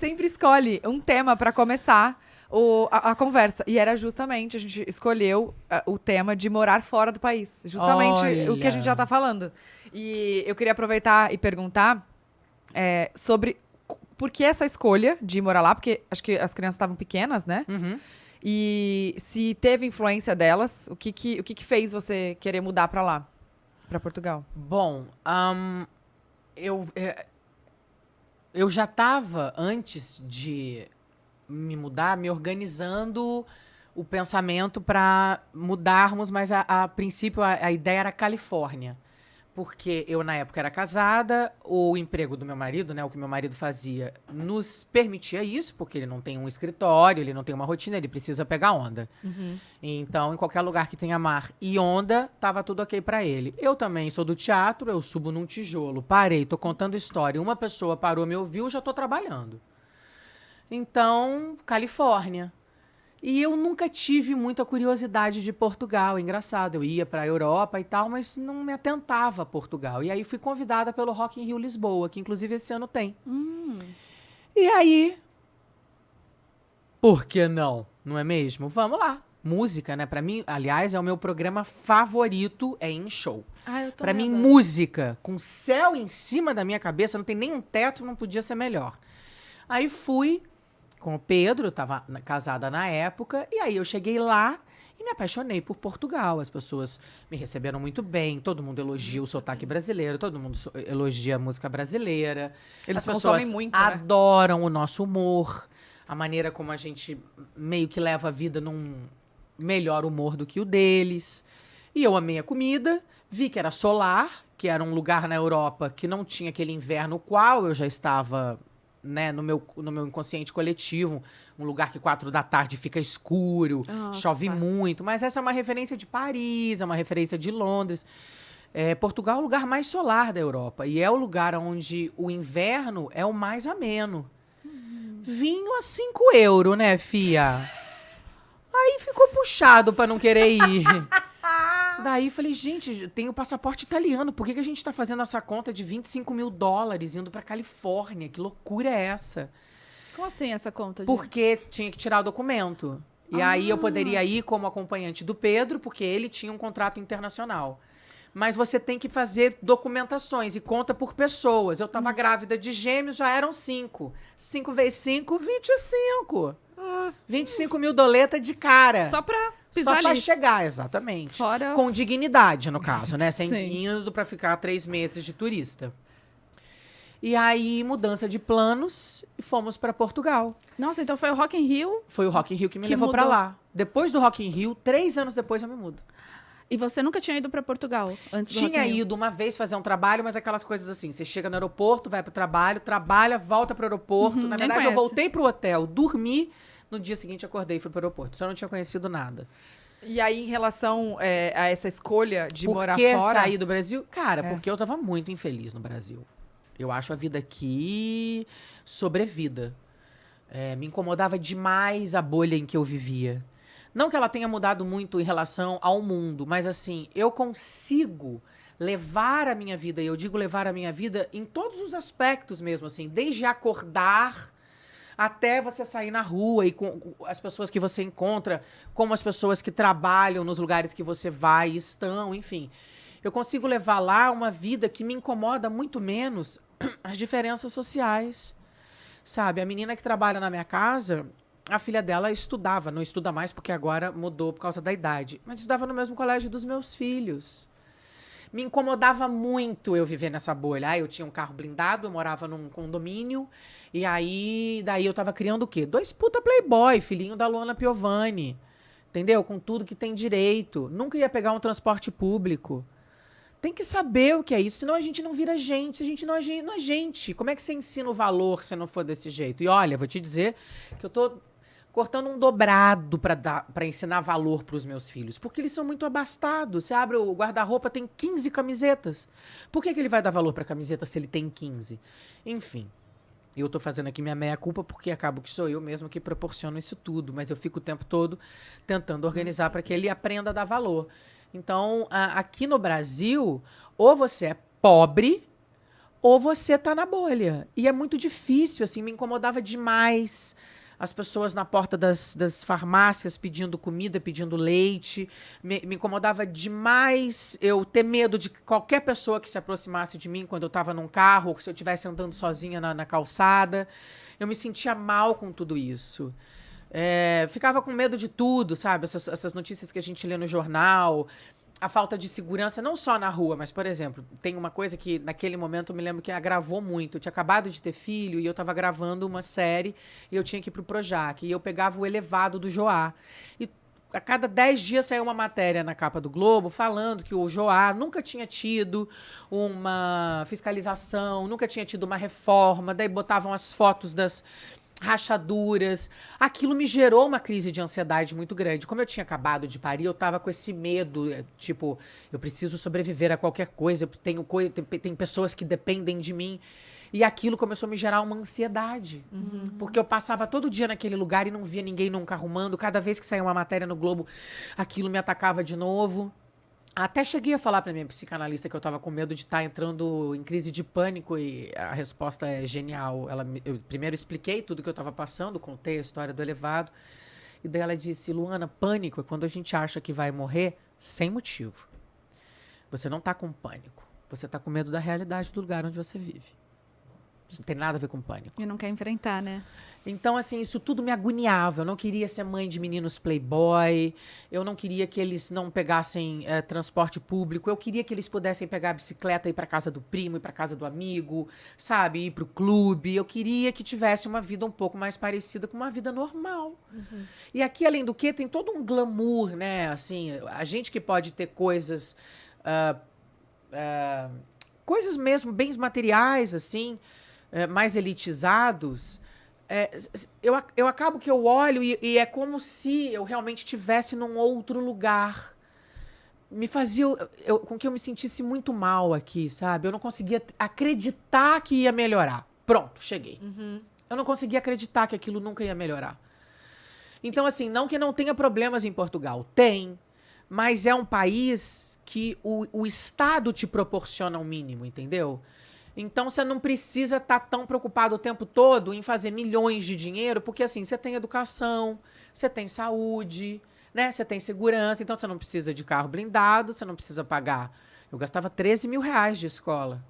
sempre escolhe um tema pra começar a conversa. E era justamente, a gente escolheu o tema de morar fora do país. Justamente o que a gente já tá falando. E eu queria aproveitar e perguntar sobre por que essa escolha de morar lá, porque acho que as crianças estavam pequenas, né? Uhum. E se teve influência delas, o que fez você querer mudar pra lá, pra Portugal? Bom, eu já estava, antes de me mudar, me organizando o pensamento para mudarmos, mas a princípio a ideia era Califórnia. Porque eu, na época, era casada, o emprego do meu marido, né, o que meu marido fazia, nos permitia isso, porque ele não tem um escritório, ele não tem uma rotina, ele precisa pegar onda. Então, em qualquer lugar que tenha mar e onda, tava tudo ok pra ele. Eu também sou do teatro, eu subo num tijolo, parei, tô contando história, uma pessoa parou, me ouviu, já tô trabalhando. Então, Califórnia. E eu nunca tive muita curiosidade de Portugal. Engraçado, eu ia para a Europa e tal, mas não me atentava a Portugal. E aí fui convidada pelo Rock in Rio Lisboa, que inclusive esse ano tem. E aí, por que não? Não é mesmo? Vamos lá. Música, né? Para mim, aliás, é o meu programa favorito, é em show. Para mim, música com céu em cima da minha cabeça, não tem nenhum teto, não podia ser melhor. Aí fui com o Pedro, eu estava casada na época, e aí eu cheguei lá e me apaixonei por Portugal. As pessoas me receberam muito bem, todo mundo elogia o sotaque brasileiro, todo mundo elogia a música brasileira. Eles As pessoas consomem muito, adoram o nosso humor, a maneira como a gente meio que leva a vida num melhor humor do que o deles. E eu amei a comida, vi que era solar, que era um lugar na Europa que não tinha aquele inverno qual eu já estava, né, no meu inconsciente coletivo, um lugar que 4 da tarde fica escuro, chove muito, mas essa é uma referência de Paris, é uma referência de Londres. Portugal é o lugar mais solar da Europa e é o lugar onde o inverno é o mais ameno. Vinho a 5 euros, né, fia? Aí ficou puxado pra não querer ir. Daí falei, gente, tem o passaporte italiano, por que a gente tá fazendo essa conta de 25 mil dólares indo pra Califórnia? Que loucura é essa? Como assim essa conta? Porque tinha que tirar o documento. E aí eu poderia ir como acompanhante do Pedro, porque ele tinha um contrato internacional. Mas você tem que fazer documentações e conta por pessoas. Eu tava grávida de gêmeos, já eram 5. 5 vezes 5, 25. 25 mil doleta de cara. Só pra pisar Só pra ali. chegar, exatamente. Fora... Com dignidade, no caso, né? Sem Sim. indo pra ficar 3 meses de turista. E aí, mudança de planos e fomos pra Portugal. Nossa, então foi o Rock in Rio Foi o Rock in Rio que me Que levou pra mudou. lá. Depois do Rock in Rio, 3 anos depois eu me mudo. e você nunca tinha ido pra Portugal antes do Rock in Tinha Rio? ido uma vez fazer um trabalho, mas aquelas coisas assim, você chega no aeroporto, vai pro trabalho, trabalha, volta pro aeroporto. Na nem verdade, eu conhece. voltei pro hotel, dormi, no dia seguinte acordei e fui pro aeroporto. Então eu não tinha conhecido nada. E aí, em relação a essa escolha de Por morar que fora... sair do Brasil? Cara, porque eu tava muito infeliz no Brasil. Eu acho a vida aqui sobrevida. Me incomodava demais a bolha em que eu vivia. Não que ela tenha mudado muito em relação ao mundo, mas assim, eu consigo levar a minha vida, e eu digo levar a minha vida em todos os aspectos mesmo, assim, desde acordar até você sair na rua e com as pessoas que você encontra, como as pessoas que trabalham nos lugares que você vai e estão, enfim. Eu consigo levar lá uma vida que me incomoda muito menos as diferenças sociais, sabe? A menina que trabalha na minha casa, a filha dela estudava, não estuda mais porque agora mudou por causa da idade, mas estudava no mesmo colégio dos meus filhos. Me incomodava muito eu viver nessa bolha. Eu tinha um carro blindado, eu morava num condomínio, e aí, daí eu tava criando o quê? 2 puta playboy, filhinho da Luana Piovani, entendeu? Com tudo que tem direito. Nunca ia pegar um transporte público. Tem que saber o que é isso, senão a gente não vira gente, se a gente não é gente. Como é que você ensina o valor se não for desse jeito? E olha, vou te dizer que eu tô cortando um dobrado para ensinar valor para os meus filhos, porque eles são muito abastados. Você abre o guarda-roupa, tem 15 camisetas. Por que ele vai dar valor para camiseta se ele tem 15? Enfim, eu tô fazendo aqui minha meia-culpa porque acabo que sou eu mesmo que proporciono isso tudo, mas eu fico o tempo todo tentando organizar para que ele aprenda a dar valor. Então, aqui no Brasil, ou você é pobre, ou você tá na bolha. E é muito difícil, assim, me incomodava demais as pessoas na porta das farmácias pedindo comida, pedindo leite. Me incomodava demais eu ter medo de qualquer pessoa que se aproximasse de mim quando eu estava num carro, ou se eu estivesse andando sozinha na calçada. Eu me sentia mal com tudo isso. Ficava com medo de tudo, sabe? Essas notícias que a gente lê no jornal, a falta de segurança, não só na rua, mas, por exemplo, tem uma coisa que naquele momento eu me lembro que agravou muito. Eu tinha acabado de ter filho e eu estava gravando uma série e eu tinha que ir pro Projac. E eu pegava o elevado do Joá. E a cada 10 dias saiu uma matéria na capa do Globo falando que o Joá nunca tinha tido uma fiscalização, nunca tinha tido uma reforma. Daí botavam as fotos das rachaduras. Aquilo me gerou uma crise de ansiedade muito grande. Como eu tinha acabado de parir, eu tava com esse medo, tipo, eu preciso sobreviver a qualquer coisa, tem pessoas que dependem de mim. E aquilo começou a me gerar uma ansiedade. Porque eu passava todo dia naquele lugar e não via ninguém nunca arrumando. Cada vez que saía uma matéria no Globo, aquilo me atacava de novo. Até cheguei a falar para minha psicanalista que eu estava com medo de estar entrando em crise de pânico e a resposta é genial. Eu primeiro expliquei tudo que eu estava passando, contei a história do elevado. E daí ela disse, Luana, pânico é quando a gente acha que vai morrer sem motivo. Você não está com pânico. Você está com medo da realidade do lugar onde você vive. Isso não tem nada a ver com pânico. E não quer enfrentar, né? Então, assim, isso tudo me agoniava. Eu não queria ser mãe de meninos playboy. Eu não queria que eles não pegassem transporte público. Eu queria que eles pudessem pegar a bicicleta e ir para casa do primo, ir para casa do amigo, sabe? Ir para o clube. Eu queria que tivesse uma vida um pouco mais parecida com uma vida normal. E aqui, além do que, tem todo um glamour, né? Assim, a gente que pode ter coisas... coisas mesmo, bens materiais, assim, mais elitizados... eu acabo que eu olho e é como se eu realmente estivesse num outro lugar. Me fazia com que eu me sentisse muito mal aqui, sabe? Eu não conseguia acreditar que ia melhorar. Pronto, cheguei. Eu não conseguia acreditar que aquilo nunca ia melhorar. Então, assim, não que não tenha problemas em Portugal. Tem. Mas é um país que o Estado te proporciona o mínimo, entendeu? Então, você não precisa estar tão preocupado o tempo todo em fazer milhões de dinheiro, porque, assim, você tem educação, você tem saúde, né? Você tem segurança, então você não precisa de carro blindado, você não precisa pagar. Eu gastava 13 mil reais de escola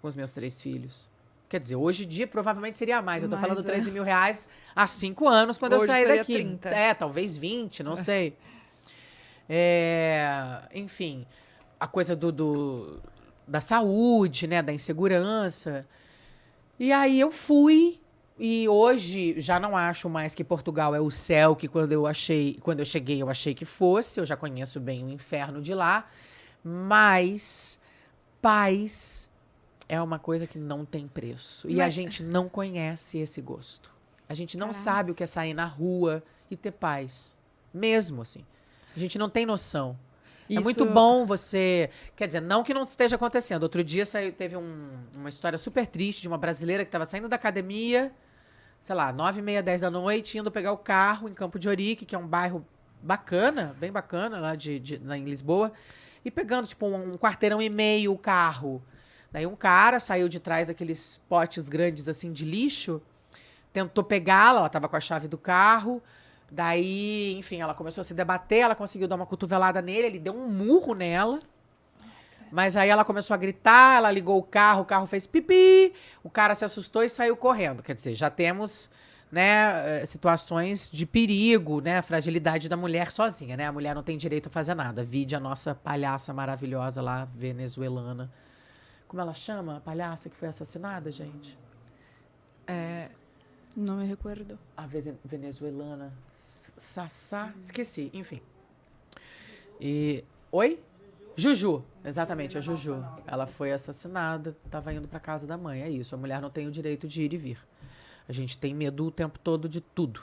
com os meus 3 filhos. Quer dizer, hoje em dia provavelmente seria mais. Eu tô falando 13 mil reais há 5 anos, quando hoje eu saí daqui. 30. Talvez 20, não sei. Enfim, a coisa da saúde, né, da insegurança. E aí eu fui, e hoje já não acho mais que Portugal é o céu que quando eu cheguei eu achei que fosse, eu já conheço bem o inferno de lá, mas paz é uma coisa que não tem preço. E a gente não conhece esse gosto. A gente não sabe o que é sair na rua e ter paz. Mesmo assim. A gente não tem noção. É muito bom você... Quer dizer, não que não esteja acontecendo. Outro dia teve uma história super triste de uma brasileira que estava saindo da academia, sei lá, 9h30, 10 da noite, indo pegar o carro em Campo de Ourique, que é um bairro bacana, bem bacana, lá em Lisboa, e pegando, tipo, um quarteirão e meio o carro. Daí um cara saiu de trás daqueles potes grandes, assim, de lixo, tentou pegá-la, ela estava com a chave do carro... Daí, enfim, ela começou a se debater, ela conseguiu dar uma cotovelada nele, ele deu um murro nela. Mas aí ela começou a gritar, ela ligou o carro fez pipi, o cara se assustou e saiu correndo. Quer dizer, já temos, né, situações de perigo, né, a fragilidade da mulher sozinha, né? A mulher não tem direito a fazer nada. Vide a nossa palhaça maravilhosa lá, venezuelana. Como ela chama? A palhaça que foi assassinada, gente? Não me recordo. A venezuelana. Sassá. Esqueci, enfim. Oi? Juju. Exatamente, a Juju. Ela foi assassinada, estava indo para casa da mãe. É isso. A mulher não tem o direito de ir e vir. A gente tem medo o tempo todo de tudo.